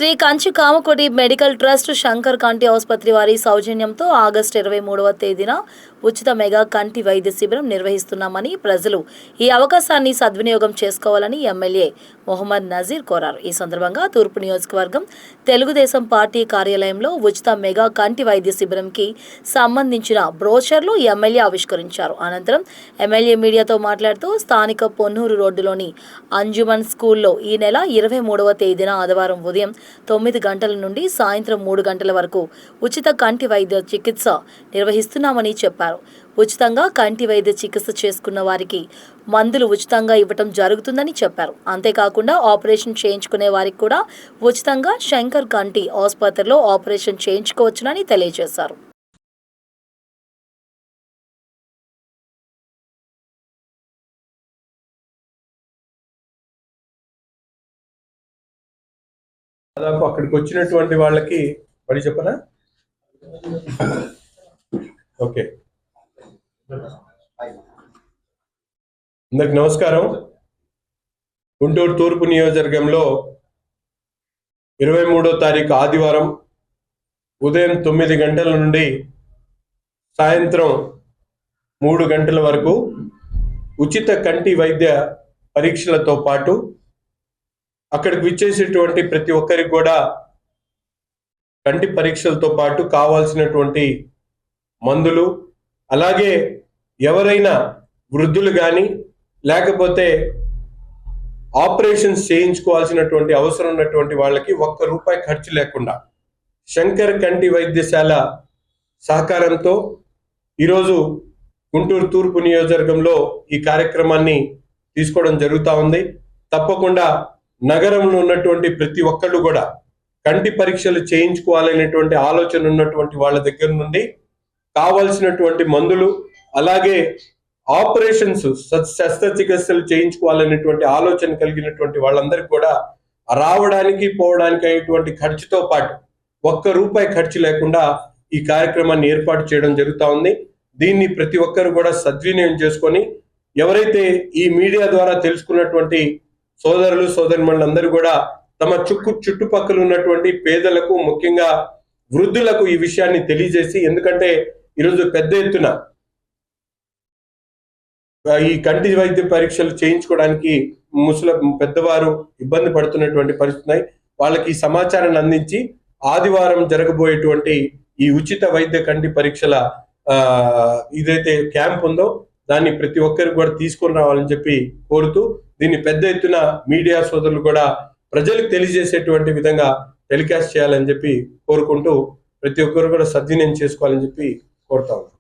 Shri Kanchi Kamakoti medical trust Shankar కంటి ఆసుపత్రి వారి సౌజన్యంతో ఆగస్టు 23వ తేదీన ఉచిత మెగా కంటి వైద్య శిబిరం నిర్వహిస్తున్నామని ప్రజలు ఈ అవకాశాన్ని సద్వినియోగం చేసుకోవాలని ఎమ్మెల్యే మొహమ్మద్ నజీర్ కోరారు. ఈ సందర్భంగా తూర్పు నియోజకవర్గం తెలుగుదేశం పార్టీ కార్యాలయంలో ఉచిత మెగా కంటి వైద్య శిబిరంకి సంబంధించిన బ్రోషర్లు ఎమ్మెల్యే ఆవిష్కరించారు. అనంతరం ఎమ్మెల్యే మీడియాతో మాట్లాడుతూ స్థానిక పొన్నూరు రోడ్డులోని అంజుమన్ స్కూల్లో ఈ నెల 23వ తేదీన ఆదివారం ఉదయం 9 గంటల నుండి సాయంత్రం 3 గంటల వరకు ఉచిత కంటి వైద్య చికిత్స నిర్వహిస్తున్నామని చెప్పారు. ఉచితంగా కంటి వైద్య చికిత్స చేసుకున్న వారికి మందులు ఉచితంగా ఇవ్వటం జరుగుతుందని చెప్పారు. అంతేకాకుండా ఆపరేషన్ చేయించుకునే వారికి కూడా ఉచితంగా శంకర్ కంటి ఆసుపత్రిలో ఆపరేషన్ చేయించుకోవచ్చునని తెలియజేశారు. దాదాపు అక్కడికి వచ్చినటువంటి వాళ్ళకి మరి చెప్పనా? ఓకే, అందరికి నమస్కారం. గుంటూరు తూర్పు నియోజకవర్గంలో 23వ తారీఖు ఆదివారం ఉదయం 9 గంటల నుండి సాయంత్రం 3 గంటల వరకు ఉచిత కంటి వైద్య పరీక్షలతో పాటు అక్కడికి విచ్చేసేటువంటి ప్రతి ఒక్కరికి కూడా కంటి పరీక్షలతో పాటు కావాల్సినటువంటి మందులు, అలాగే ఎవరైనా వృద్ధులు కానీ లేకపోతే ఆపరేషన్స్ చేయించుకోవాల్సినటువంటి అవసరం ఉన్నటువంటి వాళ్ళకి ₹1 ఖర్చు లేకుండా శంకర్ కంటి వైద్యశాల సహకారంతో ఈరోజు గుంటూరు తూర్పు నియోజకవర్గంలో ఈ కార్యక్రమాన్ని తీసుకోవడం జరుగుతూ ఉంది. తప్పకుండా నగరంలో ఉన్నటువంటి ప్రతి ఒక్కళ్ళు కూడా కంటి పరీక్షలు చేయించుకోవాలనేటువంటి ఆలోచన ఉన్నటువంటి వాళ్ళ దగ్గర నుండి కావలసినటువంటి మందులు, అలాగే ఆపరేషన్స్ శస్త్రచికిత్సలు చేయించుకోవాలనేటువంటి ఆలోచన కలిగినటువంటి వాళ్ళందరికీ కూడా రావడానికి పోవడానికి అయ్యేటువంటి ఖర్చుతో పాటు ₹1 ఖర్చు లేకుండా ఈ కార్యక్రమాన్ని ఏర్పాటు చేయడం జరుగుతూ ఉంది. దీన్ని ప్రతి ఒక్కరు కూడా సద్వినియోగం చేసుకొని ఎవరైతే ఈ మీడియా ద్వారా తెలుసుకున్నటువంటి సోదరులు సోదరిమణులందరూ కూడా తమ చుట్టుపక్కల ఉన్నటువంటి పేదలకు, ముఖ్యంగా వృద్ధులకు ఈ విషయాన్ని తెలియజేసి, ఎందుకంటే ఈరోజు పెద్ద ఎత్తున ఈ కంటి వైద్య పరీక్షలు చేయించుకోవడానికి పెద్దవారు ఇబ్బంది పడుతున్నటువంటి పరిస్థితి, వాళ్ళకి ఈ సమాచారాన్ని అందించి ఆదివారం జరగబోయేటువంటి ఈ ఉచిత వైద్య కంటి పరీక్షల ఇదైతే క్యాంప్ ఉందో దాన్ని ప్రతి ఒక్కరికి కూడా తీసుకొని రావాలని చెప్పి కోరుతూ, దీన్ని పెద్ద ఎత్తున మీడియా సోదరులు కూడా ప్రజలకు తెలియజేసేటువంటి విధంగా టెలికాస్ట్ చేయాలని చెప్పి కోరుకుంటూ ప్రతి ఒక్కరు కూడా సద్వినియోగం చేసుకోవాలని చెప్పి కోరుతా ఉన్నాం.